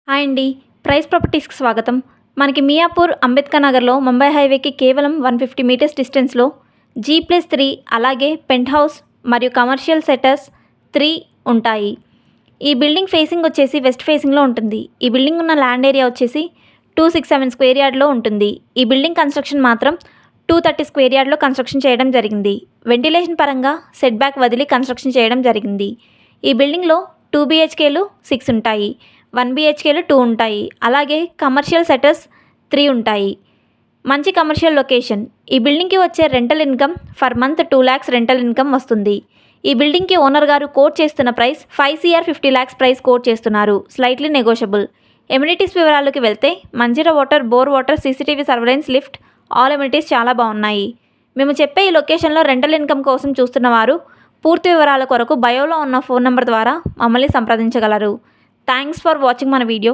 Hi అండి. Price ప్రాపర్టీస్కి స్వాగతం. మనకి మియాపూర్ అంబేద్కర్ నగర్లో ముంబై హైవేకి కేవలం 150 మీటర్స్ డిస్టెన్స్లో G+3 అలాగే పెంట్ హౌస్ మరియు కమర్షియల్ సెటర్స్ 3 ఉంటాయి. ఈ బిల్డింగ్ ఫేసింగ్ వచ్చేసి వెస్ట్ ఫేసింగ్లో ఉంటుంది. ఈ బిల్డింగ్ ఉన్న ల్యాండ్ ఏరియా వచ్చేసి 267 స్క్వేర్ యార్డ్లో ఉంటుంది. ఈ బిల్డింగ్ కన్స్ట్రక్షన్ మాత్రం 230 స్క్వేర్ యార్డ్లో కన్స్ట్రక్షన్ చేయడం జరిగింది. వెంటిలేషన్ పరంగా సెట్ బ్యాక్ వదిలి కన్స్ట్రక్షన్ చేయడం జరిగింది. ఈ బిల్డింగ్లో 2 BHKలు 6 ఉంటాయి, 1 BHKలు 2 ఉంటాయి, అలాగే కమర్షియల్ సెటర్స్ 3 ఉంటాయి. మంచి కమర్షియల్ లొకేషన్. ఈ బిల్డింగ్కి వచ్చే rental income for month 2 lakhs rental income వస్తుంది. ఈ బిల్డింగ్కి ఓనర్ గారు కోట్ చేస్తున్న price 5 CR 50 lakhs price quote చేస్తున్నారు. Slightly negotiable. ఎమ్యూనిటీస్ వివరాలకు వెళ్తే Manjira water, bore water, CCTV surveillance, lift, all amenities చాలా బాగున్నాయి. మేము చెప్పే ఈ లొకేషన్లో రెంటల్ ఇన్కమ్ కోసం చూస్తున్నవారు పూర్తి వివరాల కొరకు బయోలో ఉన్న ఫోన్ నెంబర్ ద్వారా మమ్మల్ని సంప్రదించగలరు. థ్యాంక్స్ ఫర్ వాచింగ్ మన వీడియో.